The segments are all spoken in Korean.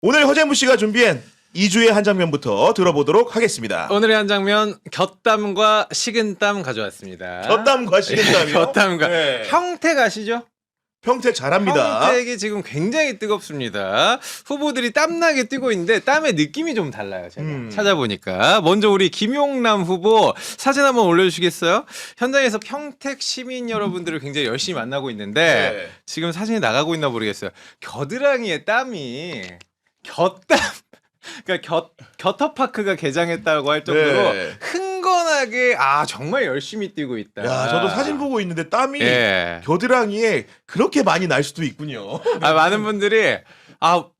오늘 허재무 씨가 준비한 2주의 한 장면부터 들어보도록 하겠습니다. 오늘의 한 장면 곁담과 식은땀 가져왔습니다. 곁담과 식은땀이요? 곁담과 네. 평택 아시죠? 평택 잘합니다. 평택이 지금 굉장히 뜨겁습니다. 후보들이 땀나게 뛰고 있는데 땀의 느낌이 좀 달라요. 제가 찾아보니까 먼저 우리 김용남 후보 사진 한번 올려주시겠어요? 현장에서 평택 시민 여러분들을 굉장히 열심히 만나고 있는데 네. 지금 사진이 나가고 있나 모르겠어요. 겨드랑이에 땀이 곁땀 그러니까 겨터파크가 개장했다고 할 정도로 네. 흥건하게 정말 열심히 뛰고 있다. 야, 저도 사진 보고 있는데 땀이 예. 겨드랑이에 그렇게 많이 날 수도 있군요. 많은 분들이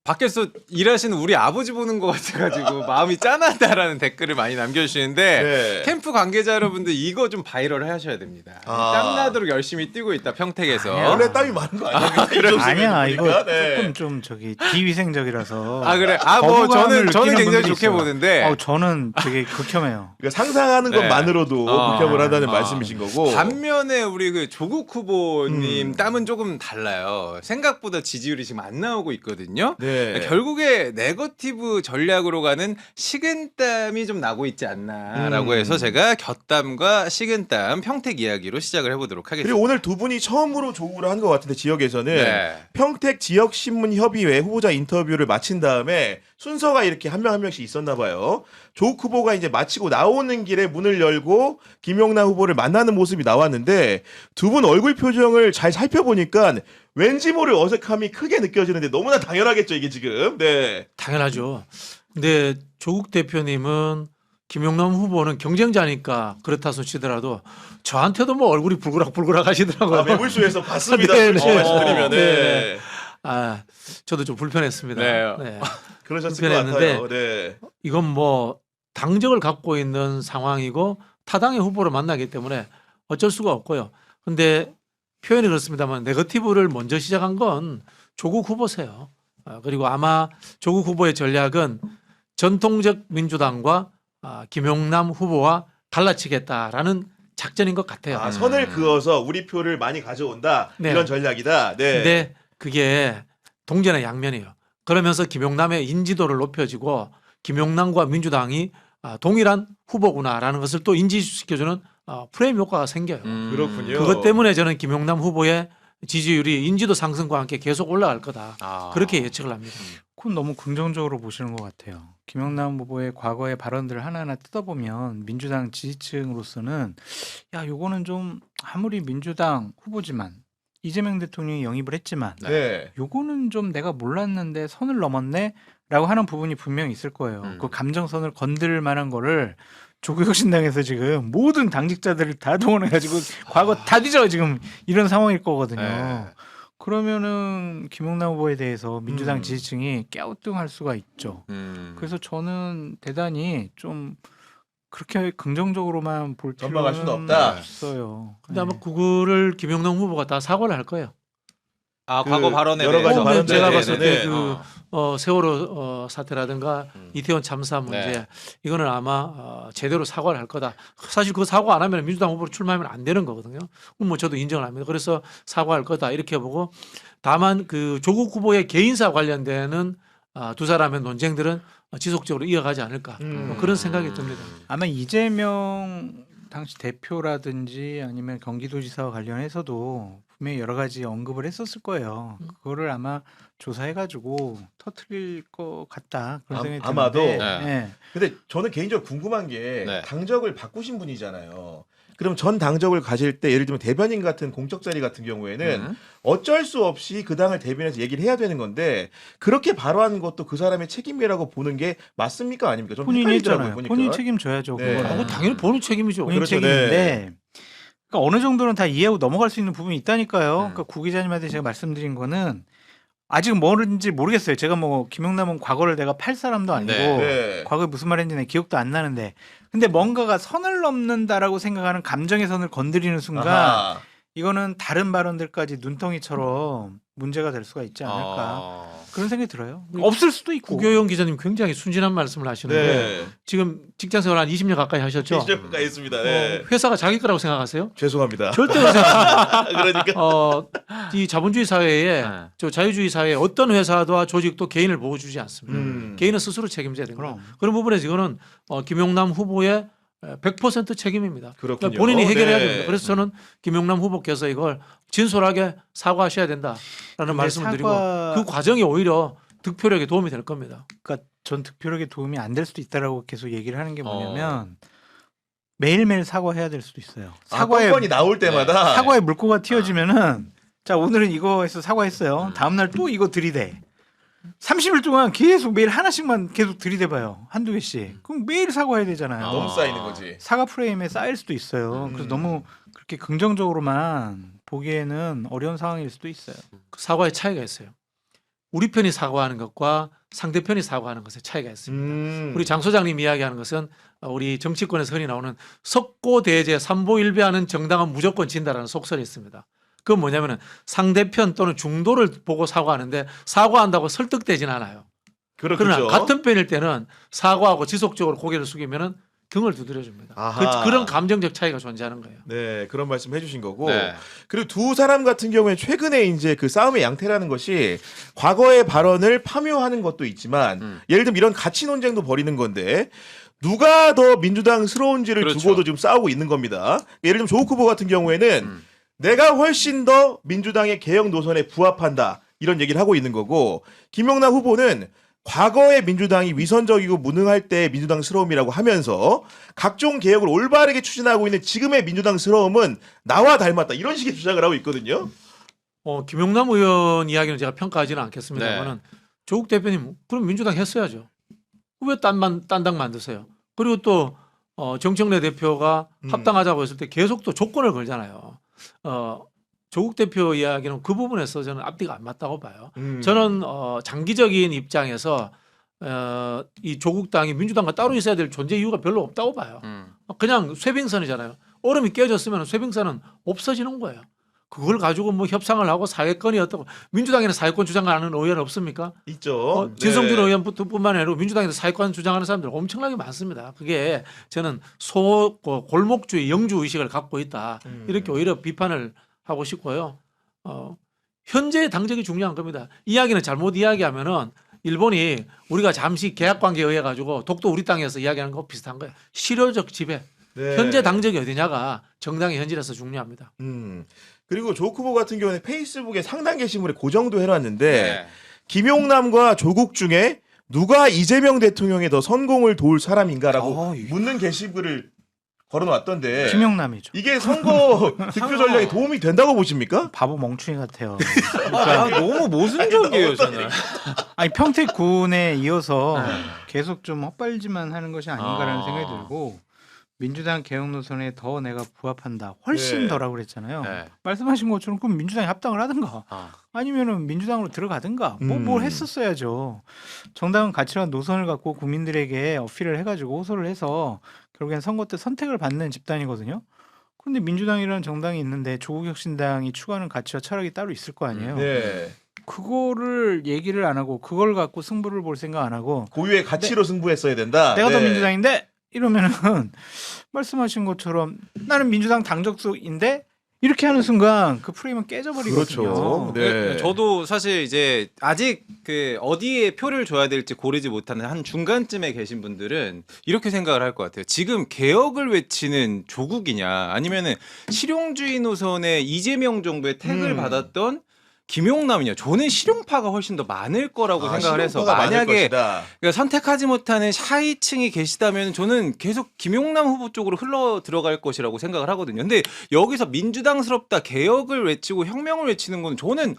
밖에서 일하시는 우리 아버지 보는 것 같아가지고 마음이 짠하다라는 댓글을 많이 남겨주시는데 네. 캠프 관계자 여러분들 이거 좀 바이럴 하셔야 됩니다. 땀나도록 열심히 뛰고 있다 평택에서. 원래 땀이 많은 거 아니야? 아니야 이거 네. 조금 좀 비위생적이라서. 그래. 뭐 저는 굉장히 좋게 있어요. 보는데. 저는 되게 극혐해요. 그러니까 상상하는 네. 것만으로도 극혐을 한다는 말씀이신 거고. 반면에 우리 그 조국 후보님 땀은 조금 달라요. 생각보다 지지율이 지금 안 나오고 있거든요. 네. 결국에 네거티브 전략으로 가는 식은땀이 좀 나고 있지 않나라고 해서 제가 곁땀과 식은땀 평택 이야기로 시작을 해보도록 하겠습니다. 그리고 오늘 두 분이 처음으로 조국을 한 것 같은데 지역에서는 네. 평택 지역신문협의회 후보자 인터뷰를 마친 다음에 순서가 이렇게 한 명 한 명씩 있었나 봐요. 조국 후보가 이제 마치고 나오는 길에 문을 열고 김용남 후보를 만나는 모습이 나왔는데 두 분 얼굴 표정을 잘 살펴보니까 왠지 모를 어색함이 크게 느껴지는데 너무나 당연하겠죠 이게 지금. 네. 당연하죠. 근데 조국 대표님은 김용남 후보는 경쟁자니까 그렇다 손치더라도 저한테도 뭐 얼굴이 불그락 하시더라고요. 매불쇼에서 봤습니다. 네, 솔직히 네. 말씀드리면. 네. 저도 좀 불편했습니다. 네. 네. 그러셨을 것 불편했는데 같아요. 네. 이건 뭐 당적을 갖고 있는 상황이고 타당의 후보를 만나기 때문에 어쩔 수가 없고요. 근데 표현이 그렇습니다만 네거티브를 먼저 시작한 건 조국 후보세요. 그리고 아마 조국 후보의 전략은 전통적 민주당과 김용남 후보와 갈라치겠다라는 작전인 것 같아요. 선을 그어서 우리 표를 많이 가져온다. 네. 이런 전략이다. 네. 근데 그게 동전의 양면이에요. 그러면서 김용남의 인지도를 높여지고 김용남과 민주당이 동일한 후보구나라는 것을 또 인지시켜주는 프레임 효과가 생겨요. 그렇군요. 그것 때문에 저는 김용남 후보의 지지율이 인지도 상승과 함께 계속 올라갈 거다. 그렇게 예측을 합니다. 그건 너무 긍정적으로 보시는 것 같아요. 김용남 후보의 과거의 발언들을 하나하나 뜯어보면 민주당 지지층으로서는 요거는 좀 아무리 민주당 후보지만 이재명 대통령이 영입을 했지만 네. 요거는 좀 내가 몰랐는데 선을 넘었네 라고 하는 부분이 분명히 있을 거예요. 그 감정선을 건들 만한 거를 조국혁신당에서 지금 모든 당직자들을 다 동원해가지고 과거 다 뒤져 지금 이런 상황일 거거든요. 네. 그러면은 김용남 후보에 대해서 민주당 지지층이 깨우뚱할 수가 있죠. 그래서 저는 대단히 좀 그렇게 긍정적으로만 볼 전망할 필요는 수는 없다. 없어요. 근데 아마 그거를 김용남 후보가 다 사과를 할 거예요. 과거 발언에 여러 가지 대해서. 발언들에 제가 대해서 봤을 때 네. 세월호 사태라든가 이태원 참사 문제 네. 이거는 아마 제대로 사과를 할 거다. 사실 그 사과 안 하면 민주당 후보로 출마하면 안 되는 거거든요. 뭐 저도 인정을 합니다. 그래서 사과할 거다 이렇게 보고 다만 그 조국 후보의 개인사 관련되는 두 사람의 논쟁들은 지속적으로 이어가지 않을까 뭐 그런 생각이 듭니다. 아마 이재명 당시 대표라든지 아니면 경기도지사와 관련해서도 분명히 여러 가지 언급을 했었을 거예요. 그거를 아마 조사해가지고 터뜨릴 것 같다 그런 생각이 아마도? 드는데. 네. 네. 근데 저는 개인적으로 궁금한 게 네. 당적을 바꾸신 분이잖아요. 그럼 전 당적을 가질 때 예를 들면 대변인 같은 공적 자리 같은 경우에는 어쩔 수 없이 그 당을 대변해서 얘기를 해야 되는 건데 그렇게 발언한 것도 그 사람의 책임이라고 보는 게 맞습니까 아닙니까? 좀 본인이 헷갈리더라고요, 했잖아요. 보니까. 본인 책임져야죠. 네. 그거는. 당연히 본인 책임이죠. 본인 그렇죠, 책임인데 그러니까 어느 정도는 다 이해하고 넘어갈 수 있는 부분이 있다니까요. 그러니까 구 기자님한테 제가 말씀드린 거는 아직은 뭐든지 모르겠어요. 제가 뭐 김용남은 과거를 내가 팔 사람도 아니고 네. 과거에 무슨 말했는지 내 기억도 안 나는데 근데 뭔가가 선을 넘는다라고 생각하는 감정의 선을 건드리는 순간 아하. 이거는 다른 발언들까지 눈덩이처럼 문제가 될 수가 있지 않을까. 그런 생각이 들어요. 없을 수도 있고. 구교영 기자님 굉장히 순진한 말씀을 하시는데 네. 지금 직장생활 한 20년 가까이 하셨죠? 시절가 있습니다. 네. 회사가 자기 거라고 생각하세요? 죄송합니다. 절대 그렇지 않습니다. 그러니까 이 자본주의 사회에 네. 저 자유주의 사회에 어떤 회사와 조직도 개인을 보호주지 않습니다. 개인은 스스로 책임져야 됩니다. 그럼. 그런 부분에서 이거는 김용남 후보의 100% 책임입니다. 그렇군요. 그러니까 본인이 해결해야 네. 됩니다. 그래서 저는 김용남 후보께서 이걸 진솔하게 사과하셔야 된다라는 말씀을 드리고 그 과정이 오히려 득표력에 도움이 될 겁니다. 그러니까 전 득표력에 도움이 안 될 수도 있다라고 계속 얘기를 하는 게 뭐냐면 매일매일 사과해야 될 수도 있어요. 사과에 건이 나올 때마다 사과에 물꼬가 튀어지면은 자 오늘은 이거에서 사과했어요. 다음 날 또 이거 들이대. 30일 동안 계속 매일 하나씩만 계속 들이대봐요. 한두 개씩. 그럼 매일 사과해야 되잖아요. 너무 쌓이는 거지. 사과 프레임에 쌓일 수도 있어요. 그래서 너무 그렇게 긍정적으로만 보기에는 어려운 상황일 수도 있어요. 그 사과의 차이가 있어요. 우리 편이 사과하는 것과 상대편이 사과하는 것의 차이가 있습니다. 우리 장 소장님 이야기하는 것은 우리 정치권에서 흔히 나오는 석고대제 삼보일배하는 정당은 무조건 진다라는 속설이 있습니다. 그건 뭐냐면은 상대편 또는 중도를 보고 사과하는데 사과한다고 설득되지는 않아요. 그렇죠. 그러나 같은 편일 때는 사과하고 지속적으로 고개를 숙이면은 등을 두드려줍니다. 아하. 그런 감정적 차이가 존재하는 거예요. 네, 그런 말씀 해주신 거고. 네. 그리고 두 사람 같은 경우에 최근에 이제 그 싸움의 양태라는 것이 과거의 발언을 파묘하는 것도 있지만 예를 들면 이런 가치 논쟁도 벌이는 건데 누가 더 민주당스러운지를 그렇죠. 두고도 지금 싸우고 있는 겁니다. 예를 들면 조국 후보 같은 경우에는 내가 훨씬 더 민주당의 개혁 노선에 부합한다 이런 얘기를 하고 있는 거고 김용남 후보는 과거의 민주당이 위선적이고 무능할 때의 민주당스러움이라고 하면서 각종 개혁을 올바르게 추진하고 있는 지금의 민주당스러움은 나와 닮았다 이런 식의 주장을 하고 있거든요. 김용남 의원 이야기는 제가 평가하지는 않겠습니다만은 조국 대표님 그럼 민주당 했어야죠. 왜 딴 당 만드세요? 그리고 또 정청래 대표가 합당하자고 했을 때 계속 또 조건을 걸잖아요. 조국 대표 이야기는 그 부분에서 저는 앞뒤가 안 맞다고 봐요. 저는 장기적인 입장에서 이 조국당이 민주당과 따로 있어야 될 존재 이유가 별로 없다고 봐요. 그냥 쇠빙선이잖아요. 얼음이 깨졌으면 쇠빙선은 없어지는 거예요. 그걸 가지고 뭐 협상을 하고 사회권이 어떻고 민주당에는 사회권 주장하는 의원 없습니까? 있죠. 진성준 네. 의원뿐만 아니라 민주당에서 사회권 주장하는 사람들 엄청나게 많습니다. 그게 저는 골목주의, 영주 의식을 갖고 있다. 이렇게 오히려 비판을 하고 싶고요. 현재의 당적이 중요한 겁니다. 이야기는 잘못 이야기하면은 일본이 우리가 잠시 계약 관계에 의해 가지고 독도 우리 땅에서 이야기하는 거 비슷한 거예요. 실효적 지배. 네. 현재 당적이 어디냐가 정당의 현실에서 중요합니다. 그리고 조국 후보 같은 경우는 페이스북에 상당 게시물에 고정도 해놨는데 네. 김용남과 조국 중에 누가 이재명 대통령에 더 선공을 도울 사람인가라고 묻는 게시글을 걸어놨던데 김용남이죠. 이게 선거 득표 전략에 도움이 된다고 보십니까? 바보 멍충이 같아요. 너무 모순적이에요, 저는. 아니 평택군에 이어서 계속 좀 헛발질만 하는 것이 아닌가라는 아. 생각이 들고 민주당 개혁 노선에 더 내가 부합한다. 훨씬 네. 더라고 그랬잖아요. 네. 말씀하신 것처럼 그럼 민주당이 합당을 하든가 아니면은 민주당으로 들어가든가 뭘 했었어야죠. 정당은 가치관 노선을 갖고 국민들에게 어필을 해가지고 호소를 해서 결국엔 선거 때 선택을 받는 집단이거든요. 그런데 민주당이라는 정당이 있는데 조국혁신당이 추구하는 가치와 철학이 따로 있을 거 아니에요. 네. 그거를 얘기를 안 하고 그걸 갖고 승부를 볼 생각 안 하고 고유의 가치로 승부했어야 된다. 내가 더 네. 민주당인데 이러면은 말씀하신 것처럼 나는 민주당 당적수인데 이렇게 하는 순간 그 프레임은 깨져버리거든요. 그렇죠. 네. 저도 사실 이제 아직 그 어디에 표를 줘야 될지 고르지 못하는 한 중간쯤에 계신 분들은 이렇게 생각을 할 것 같아요. 지금 개혁을 외치는 조국이냐 아니면은 실용주의 노선의 이재명 정부의 택을 받았던 김용남이냐. 저는 실용파가 훨씬 더 많을 거라고 생각을 해서 실용파가 많을 만약에 것이다. 그러니까 선택하지 못하는 하위층이 계시다면 저는 계속 김용남 후보 쪽으로 흘러 들어갈 것이라고 생각을 하거든요. 근데 여기서 민주당스럽다 개혁을 외치고 혁명을 외치는 건 저는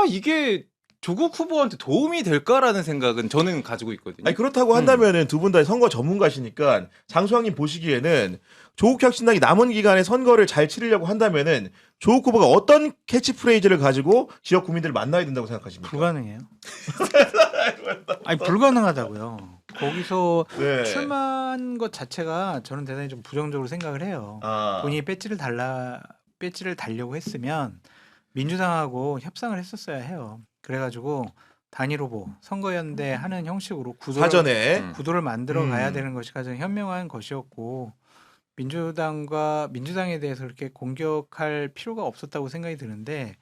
이게 조국 후보한테 도움이 될까라는 생각은 저는 가지고 있거든요. 아니 그렇다고 한다면은 두 분 다 선거 전문가시니까 장수왕님 보시기에는 조국혁신당이 남은 기간에 선거를 잘 치르려고 한다면은 조국 후보가 어떤 캐치프레이즈를 가지고 지역 국민들을 만나야 된다고 생각하십니까? 불가능해요. 아니 불가능하다고요. 거기서 네. 출마한 것 자체가 저는 대단히 좀 부정적으로 생각을 해요. 본인이 배지를 달려고 했으면 민주당하고 협상을 했었어야 해요. 그래가지고 단일 후보 선거연대 하는 형식으로 사전에 구도를 만들어 가야 음. 되는 것이 가장 현명한 것이었고 민주당에 대해서 그렇게 공격할 필요가 없었다고 생각이 드는데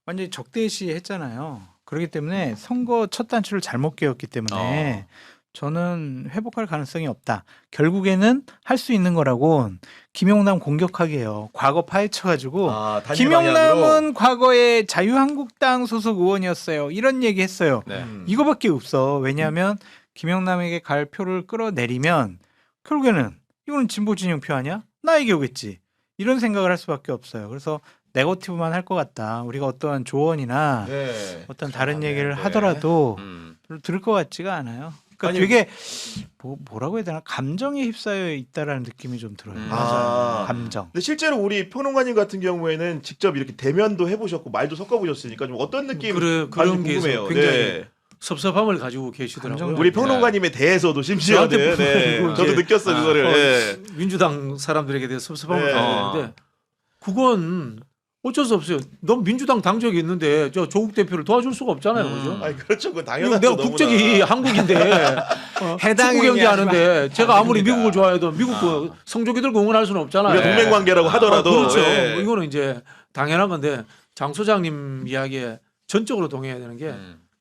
완전히 적대시했잖아요. 그렇기 때문에 선거 첫 단추를 잘못 깨었기 때문에 저는 회복할 가능성이 없다. 결국에는 할 수 있는 거라고 김용남 공격하게요. 과거 파헤쳐가지고 단일 방향으로. 김용남은 과거에 자유한국당 소속 의원이었어요. 이런 얘기 했어요. 네. 이거밖에 없어. 왜냐하면 김용남에게 갈 표를 끌어내리면 결국에는 이거는 진보 진영 표 아니야? 나에게 오겠지. 이런 생각을 할 수밖에 없어요. 그래서 네거티브만 할 것 같다. 우리가 어떠한 조언이나 네. 어떤 다른 네, 얘기를 네. 하더라도 별로 들을 것 같지가 않아요. 그러니까 아니, 되게 뭐라고 해야 되나 감정에 휩싸여 있다라는 느낌이 좀 들어요. 맞아요. 감정. 근데 실제로 우리 평론가님 같은 경우에는 직접 이렇게 대면도 해보셨고 말도 섞어보셨으니까 좀 어떤 느낌 그런 게 있어요. 궁금해요. 굉장히 네. 섭섭함을 가지고 계시더라고요. 감정- 우리 평론가님에 대해서도 심지어는 저한테 네. 보고 저도 이제 느꼈어 그거를. 네. 민주당 사람들에게 대해 섭섭함을 네. 가지고 있는데 그건 어쩔 수 없어요. 넌 민주당 당적이 있는데 저 조국 대표를 도와줄 수가 없잖아요. 그죠? 아니 그렇죠, 그거 이거 당연하죠. 내가 너무나. 국적이 한국인데 해당 축구 경기 행위 하는데 제가 아무리 됩니다. 미국을 좋아해도 미국 그 성조기들 응원할 수는 없잖아요. 우리가 동맹 관계라고 하더라도. 그렇죠. 예. 뭐 이거는 이제 당연한 건데 장 소장님 이야기에 전적으로 동의해야 되는 게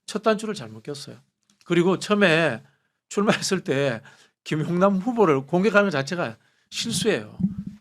첫 단추를 잘못 꼈어요. 그리고 처음에 출마했을 때 김용남 후보를 공격하는 것 자체가 실수예요.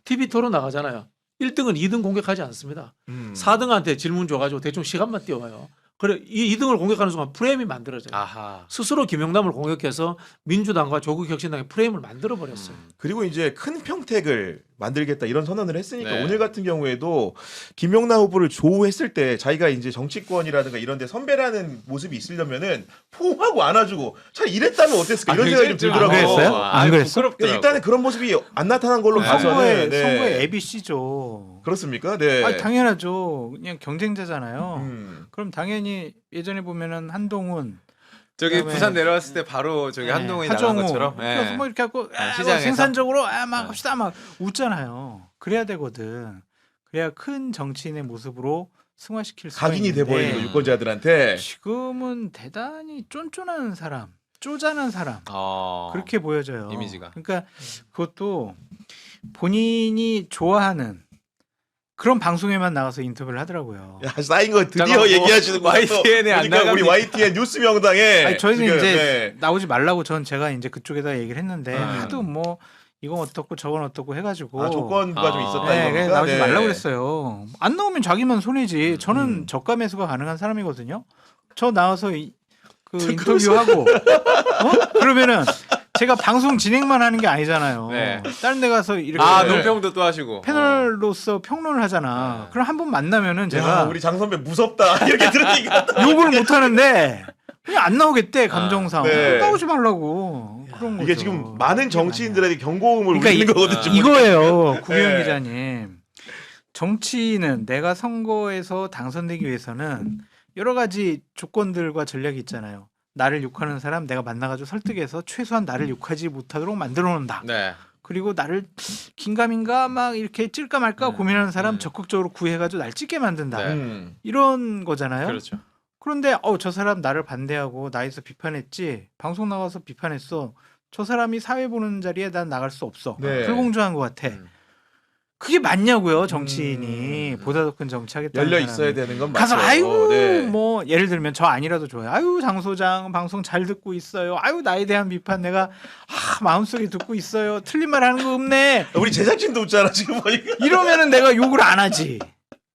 TV 토론 나가잖아요. 1등은 2등 공격하지 않습니다. 4등한테 질문 줘가지고 대충 시간만 띄워요. 그래 이 2등을 공격하는 순간 프레임이 만들어져요. 아하. 스스로 김용남을 공격해서 민주당과 조국혁신당의 프레임을 만들어 버렸어요. 그리고 이제 큰 평택을 만들겠다 이런 선언을 했으니까 네. 오늘 같은 경우에도 김용남 후보를 조우했을 때 자기가 이제 정치권이라든가 이런 데 선배라는 모습이 있으려면은 포옹하고 안아주고 차라리 이랬다면 어땠을까 이런 생각이 좀 들더라고요. 안 그랬어요? 안 그랬어? 그러니까 일단은 그런 모습이 안 나타난 걸로 네. 봐서는 네. 선거의 ABC죠. 그렇습니까? 네. 아니, 당연하죠. 그냥 경쟁자잖아요. 음. 그럼 당연히 예전에 보면은 한동훈 저기 그다음에 부산 내려왔을 때 바로 저기 한동훈이 나간 하정우 것처럼. 그래서 예. 뭐 이렇게 하고 시장에서? 생산적으로 막 네. 합시다 막 웃잖아요. 그래야 되거든. 그래야 큰 정치인의 모습으로 승화시킬 수가 각인이 있는데 돼버리는 거 유권자들한테. 지금은 대단히 쫀쫀한 사람, 쪼잔한 사람 그렇게 보여져요. 이미지가. 그러니까 그것도 본인이 좋아하는 그런 방송에만 나가서 인터뷰를 하더라고요. 야, 쌓인 거 드디어 잠깐만, 얘기하시는 거 YTN에 안 그러니까 우리 나갑니까? YTN 뉴스 명당에 아니, 저희는 지금, 이제 네. 나오지 말라고 제가 이제 그쪽에다 얘기를 했는데 음. 하도 뭐 이건 어떻고 저건 어떻고 해가지고 조건부가 좀 있었다 네, 이겁니까? 그래서 나오지 네. 말라고 그랬어요. 안 나오면 자기만 손해지. 저는 음. 저가 매수가 가능한 사람이거든요. 저 나와서 그 인터뷰하고 그러면은 제가 방송 진행만 하는 게 아니잖아요. 네. 다른 데 가서 이렇게 논평도 또 하시고. 패널로서 평론을 하잖아. 네. 그럼 한 번 만나면은 야, 제가 우리 장 선배 무섭다 이렇게 들으니까 욕을 못 하는데 그냥 안 나오겠대 감정상. 네. 나오지 말라고. 그런 거죠. 이게 지금 많은 정치인들에게 경고음을 그러니까 울리는 거거든요. 지금. 이거예요, 구경 네. 기자님. 정치인은 내가 선거에서 당선되기 위해서는 여러 가지 조건들과 전략이 있잖아요. 나를 욕하는 사람 내가 만나가지고 설득해서 최소한 나를 욕하지 못하도록 만들어 놓는다. 네. 그리고 나를 긴가민가 막 이렇게 찔까 말까 고민하는 사람 적극적으로 구해가지고 날 찢게 만든다. 네. 이런 거잖아요. 그렇죠. 그런데 저 사람 나를 반대하고 나에서 비판했지. 방송 나가서 비판했어. 저 사람이 사회 보는 자리에 난 나갈 수 없어. 네. 불공정한 것 같아. 그게 맞냐고요, 정치인이. 보다 더 큰 정치하겠다는 열려 사람은. 있어야 되는 건 가서 맞죠. 아이고 네. 뭐 예를 들면 저 아니라도 좋아요. 아유 장 소장 방송 잘 듣고 있어요. 아유 나에 대한 비판 내가 마음속에 듣고 있어요. 틀린 말 하는 거 없네. 우리 제작진도 웃잖아 지금 보니까. 이러면은 내가 욕을 안 하지.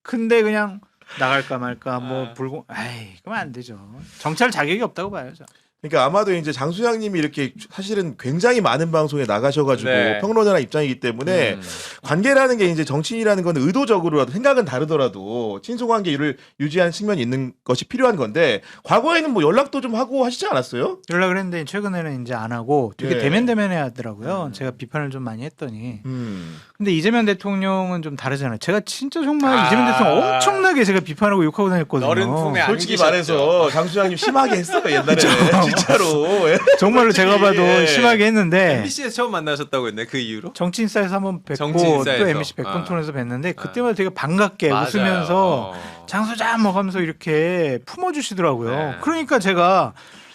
근데 그냥 나갈까 말까 뭐 불공. 아이 그러면 안 되죠. 정치할 자격이 없다고 봐요. 저. 그러니까 아마도 이제 장 소장님이 이렇게 사실은 굉장히 많은 방송에 나가셔가지고 네. 평론가나 입장이기 때문에 관계라는 게 이제 정치인이라는 건 의도적으로라도 생각은 다르더라도 친소관계를 유지하는 측면이 있는 것이 필요한 건데 과거에는 뭐 연락도 좀 하고 하시지 않았어요? 연락을 했는데 최근에는 이제 안 하고 되게 네. 대면대면해 하더라고요. 제가 비판을 좀 많이 했더니. 음. 근데 이재명 대통령은 좀 다르잖아요. 제가 진짜 정말 이재명 대통령 엄청나게 제가 비판하고 욕하고 다녔거든요. 너른 품에 솔직히 안기셨죠. 말해서 장 소장님 심하게 했어요 옛날에는. 진짜로. 예. 정말로 제가 봐도 예. 심하게 했는데 MBC에서 처음 만나셨다고 했네. 그 이후로? 정치인사에서 한번 뵙고 정치인사에서. 또 MBC 백분톤에서 뵀는데 아. 그때마다 되게 반갑게 맞아요. 웃으면서 어. 장소장 뭐 하면서 이렇게 품어주시더라고요. 네. 그러니까 제가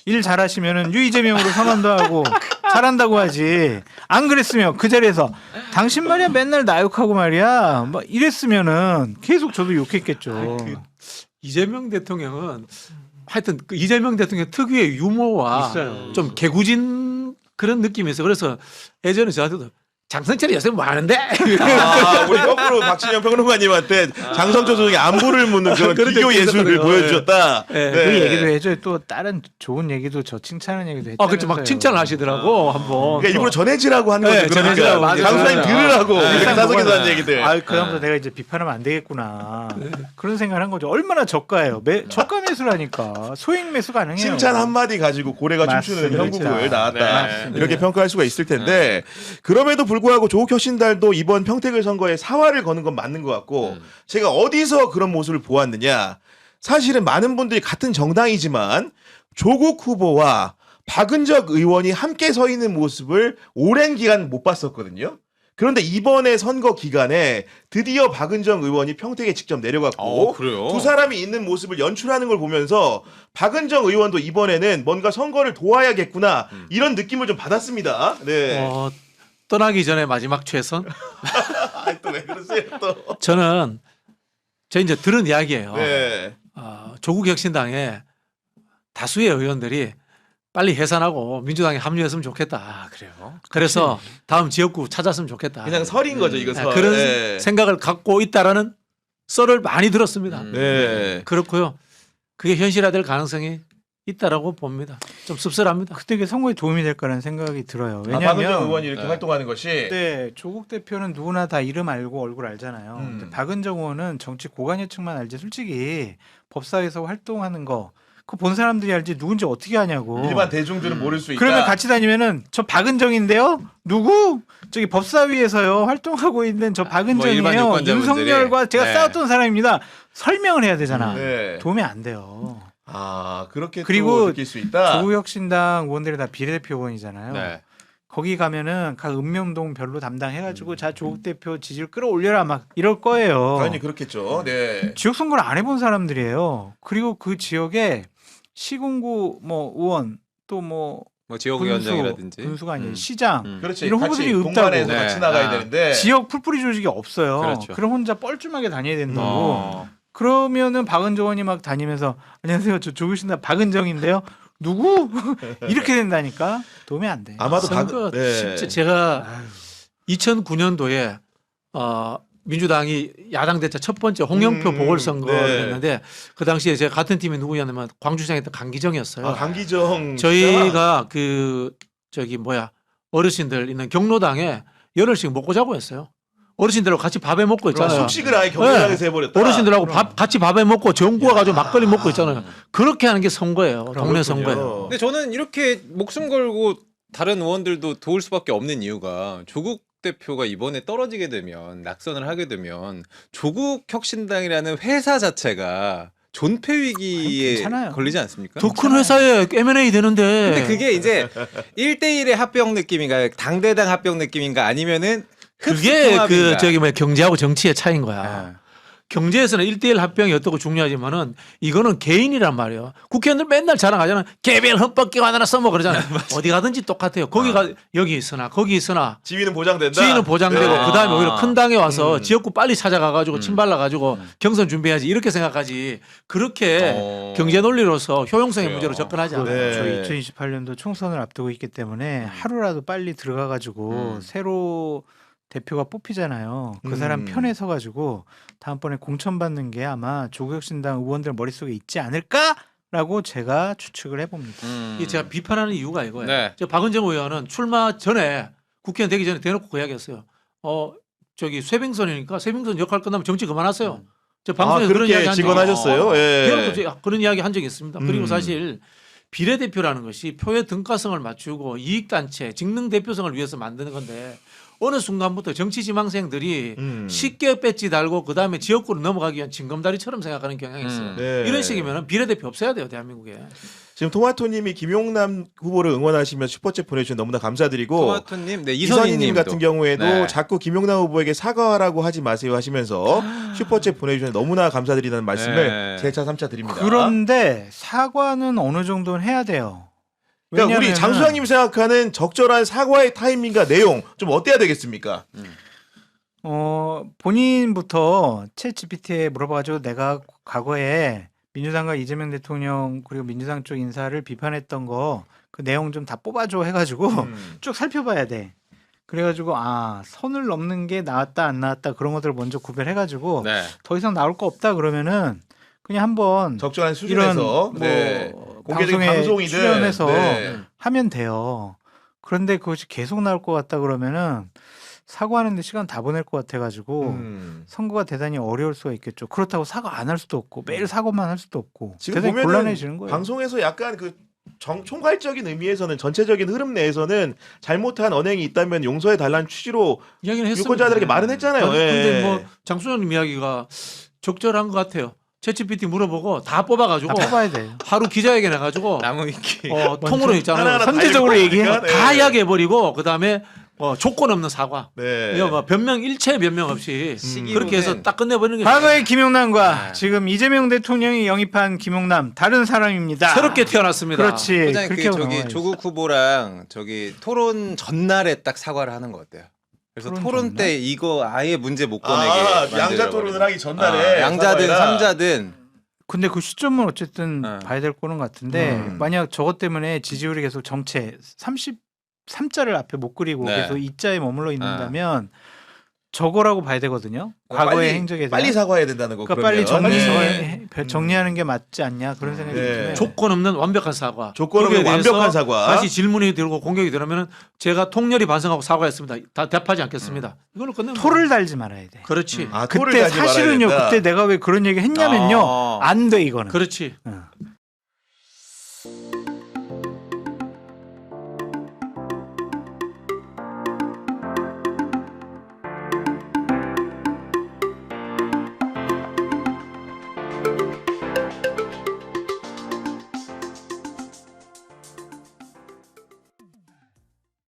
일 잘하시면은 유이재명으로 선언도 하고 잘한다고 하지. 안 그랬으면 그 자리에서 당신 말이야 맨날 나 욕하고 말이야 뭐 이랬으면은 계속 저도 욕했겠죠. 이재명 대통령은 하여튼 그 이재명 대통령 특유의 유머와 있어요. 좀 개구진 그런 느낌이 있어요. 그래서 예전에 저한테도 장성철이 요새 뭐 하는데? 우리 거꾸로 박진영 평론가님한테 장성철 소장의 안부를 묻는 그런 그런 비교 적이 예술을 있었거든요. 보여주셨다. 네. 그 얘기도 해줘요. 또 다른 좋은 얘기도 저 칭찬하는 얘기도 했잖아요. 그렇죠. 막 칭찬을 하시더라고 한번. 그러니까 일부러 전해지라고 하는 네, 거죠. 전해지라고. 그러니까 맞아요. 장소장님 들으라고 네. 이렇게 사석에서 하는 얘기들. 아, 그다음부터 내가 이제 비판하면 안 되겠구나. 그런 생각을 한 거죠. 얼마나 저가예요. 저가 매수라니까. 소액 매수 가능해요. 칭찬 한마디 가지고 고래가 춤추는 맞습니다. 형국을 나왔다. 네. 이렇게 평가할 수가 있을 텐데 그럼에도 불구하고 조국 혁신달도 이번 평택을 선거에 사활을 거는 건 맞는 것 같고 제가 어디서 그런 모습을 보았느냐. 사실은 많은 분들이 같은 정당이지만 조국 후보와 박은적 의원이 함께 서 있는 모습을 오랜 기간 못 봤었거든요. 그런데 이번에 선거 기간에 드디어 박은정 의원이 평택에 직접 내려갔고 그래요? 두 사람이 있는 모습을 연출하는 걸 보면서 박은정 의원도 이번에는 뭔가 선거를 도와야겠구나 이런 느낌을 좀 받았습니다. 네. 떠나기 전에 마지막 최선. 또 왜 그러세요 또? 저는 저 이제 들은 이야기예요. 네. 조국 혁신당에 다수의 의원들이 빨리 해산하고 민주당에 합류했으면 좋겠다. 그래요? 그래서 다음 지역구 찾았으면 좋겠다. 그냥 설인 거죠 이거 설. 그런 네. 생각을 갖고 있다라는 썰을 많이 들었습니다. 네. 그렇고요. 그게 현실화될 가능성이 있다라고 봅니다. 좀 씁쓸합니다. 그때 그 선거에 도움이 될 거라는 생각이 들어요. 박은정 왜냐하면 의원이 이렇게 네. 활동하는 것이 네, 조국 대표는 누구나 다 이름 알고 얼굴 알잖아요. 음. 근데 박은정 의원은 정치 고관여층만 알지 솔직히 법사위에서 활동하는 거 그거 본 사람들이 알지 누군지 어떻게 하냐고. 일반 대중들은 모를 수 있다. 그러면 같이 다니면은 저 박은정인데요? 누구? 저기 법사위에서요 활동하고 있는 저 일반 박은정이에요. 유권자분들이. 윤석열과 제가 네. 싸웠던 사람입니다. 설명을 해야 되잖아. 네. 도움이 안 돼요. 그렇게 그리고 또 느낄 수 있다. 조국혁신당 의원들이 다 비례대표 의원이잖아요. 네. 거기 가면은 각 읍면동 별로 담당해가지고 자 조국 대표 지지를 끌어올려라 막 이럴 거예요. 당연히 그렇겠죠. 네. 지역 선거를 안 해본 사람들이에요. 그리고 그 지역에 시군구 뭐 의원 또 뭐 지역위원장이라든지. 군수가 아니에요 음. 시장 음. 그렇지. 이런 같이 후보들이 없다고. 동반해서 네. 같이 나가야 되는데 지역 풀뿌리 조직이 없어요. 그렇죠. 그럼 혼자 뻘쭘하게 다녀야 된다고. 어. 그러면은 박은정 의원이 막 다니면서 안녕하세요 저 조국신당 박은정인데요. 누구 이렇게 된다니까 도움이 안 돼. 아마도 선거 네. 진짜 제가 2009년도에 민주당이 야당 대차 첫 번째 홍영표 보궐선거를 네. 했는데 그 당시에 제가 같은 팀이 누구냐면 광주시장에 있던 강기정이었어요. 강기정 저희가 어르신들 있는 경로당에 열흘씩 먹고 자고 했어요. 어르신들하고 같이 밥에 먹고 있잖아요. 숙식을 아예 경기장에서 해버렸다. 어르신들하고 그럼. 같이 밥에 먹고 전 구워가지고 막걸리 먹고 있잖아요. 그렇게 하는 게 선거예요. 동네 그렇군요. 선거예요. 근데 저는 이렇게 목숨 걸고 다른 의원들도 도울 수밖에 없는 이유가 조국 대표가 이번에 떨어지게 되면 낙선을 하게 되면 조국 혁신당이라는 회사 자체가 존폐 아니, 위기에 괜찮아요. 걸리지 않습니까? 더 큰 회사에 M&A 되는데. 근데 그게 이제 1대1의 합병 느낌인가 당대당 합병 느낌인가 아니면은 그게 흡수통합인가? 경제하고 정치의 차이인 거야. 경제에서는 1대1 합병이 어떻고 중요하지만은 이거는 개인이란 말이에요. 국회의원들 맨날 자랑하잖아. 개별 헌법기관 하나 써먹어 그러잖아요. 어디 가든지 똑같아요. 거기가 여기 있으나 거기 있으나 지위는 보장된다. 지위는 보장되고 네. 그다음에 오히려 큰 당에 와서 음. 지역구 빨리 찾아가가지고 침발라가지고 경선 준비해야지 이렇게 생각하지. 그렇게 경제 논리로서 효용성의 그래요. 문제로 접근하지 않아요. 네. 저희 2028년도 총선을 앞두고 있기 때문에 하루라도 빨리 들어가가지고 새로 대표가 뽑히잖아요. 그 사람 편에 서가지고 다음번에 공천받는 게 아마 조국혁신당 의원들 머릿속에 있지 않을까라고 제가 추측을 해봅니다. 이게 제가 비판하는 이유가 이거예요. 네. 저 박은정 의원은 출마 전에 국회의원 되기 전에 대놓고 그 이야기했어요. 쇠빙선이니까 쇠빙선 역할 끝나면 정치 그만하세요. 저 방송에서 그런 이야기 그렇게 한 적이 직언하셨어요. 예. 대놓고 제가 그런 이야기 한 적이 있습니다. 그리고 음. 사실 비례대표라는 것이 표의 등가성을 맞추고 이익단체, 직능대표성을 위해서 만드는 건데 어느 순간부터 정치 지망생들이 쉽게 배지 달고 그다음에 지역구로 넘어가기 위한 징검다리처럼 생각하는 경향이 있어요. 네. 이런 식이면 비례대표 없어야 돼요, 대한민국에. 지금 토마토님이 김용남 후보를 응원하시면 슈퍼챗 보내주셔서 너무나 감사드리고 토마토님, 네, 이선희님 이선희님도 같은 경우에도 네. 자꾸 김용남 후보에게 사과하라고 하지 마세요 하시면서 슈퍼챗 보내주셔서 너무나 감사드리다는 말씀을 네. 재차 3차 드립니다. 그런데 사과는 어느 정도는 해야 돼요. 그러니까 우리 왜냐면은 장수장님 생각하는 적절한 사과의 타이밍과 내용 좀 어때야 되겠습니까? 본인부터 챗 GPT에 물어봐가지고 내가 과거에 민주당과 이재명 대통령 그리고 민주당 쪽 인사를 비판했던 거 그 내용 좀 다 뽑아줘 해가지고 쭉 살펴봐야 돼. 그래가지고 선을 넘는 게 나왔다 안 나왔다 그런 것들을 먼저 구별해가지고 네. 더 이상 나올 거 없다 그러면은 그냥 한번 적절한 이런 수준에서 네. 공개적인 방송에 방송이든 출연해서 네. 하면 돼요. 그런데 그것이 계속 나올 것 같다 그러면은 사과하는데 시간 다 보낼 것 같아가지고 선거가 대단히 어려울 수가 있겠죠. 그렇다고 사과 안 할 수도 없고 매일 사과만 할 수도 없고 지금 대단히 보면은 곤란해지는 거예요. 방송에서 약간 그 총괄적인 의미에서는 전체적인 흐름 내에서는 잘못한 언행이 있다면 용서해 달라는 취지로 이야기는 했습니다. 유권자들에게 말은 했잖아요. 근데 예. 뭐 장수현님 이야기가 적절한 것 같아요. 챗GPT 물어보고 다 뽑아가지고 다 뽑아야 돼. 하루 기자회견 해가지고 나무 위키. 통으로 있잖아요. 하나하나 다 선제적으로 읽고 얘기해. 있으니까, 다 네. 이야기해버리고 그다음에 조건 없는 사과. 네. 이거 뭐 변명 일체 변명 없이 그렇게 해서 딱 끝내버리는 게 과거의 김용남과 네. 지금 이재명 대통령이 영입한 김용남 다른 사람입니다. 새롭게 태어났습니다. 그렇지. 소장님, 그렇게 하고 저기 넘어가야지. 조국 후보랑 저기 토론 전날에 딱 사과를 하는 거 어때요? 그래서 토론 토론 전날? 때 이거 아예 문제 못 꺼내게 양자 만들어버리는. 토론을 하기 전날에 양자든 사과해라. 삼자든 근데 그 시점은 어쨌든 봐야 될 거는 같은데 만약 저것 때문에 지지율이 계속 정체 33자를 앞에 못 그리고 네. 계속 2자에 머물러 있는다면 저거라고 봐야 되거든요. 과거의 행적에 대한. 빨리 사과해야 된다는 거. 그러니까 빨리 그러면. 정리하는 게 맞지 않냐 그런 생각이 네. 드네요. 조건 없는 완벽한 사과. 조건 없는 거기에 대해서 완벽한 사과. 다시 질문이 들고 공격이 들어오면 제가 통렬히 반성하고 사과했습니다. 다 대파지 않겠습니다. 이걸로 끝내면 토를 달지 말아야 돼. 그렇지. 토를 그때 달지 말아야 사실은요. 된다. 그때 내가 왜 그런 얘기 했냐면요. 안 돼 이거는. 그렇지. 어.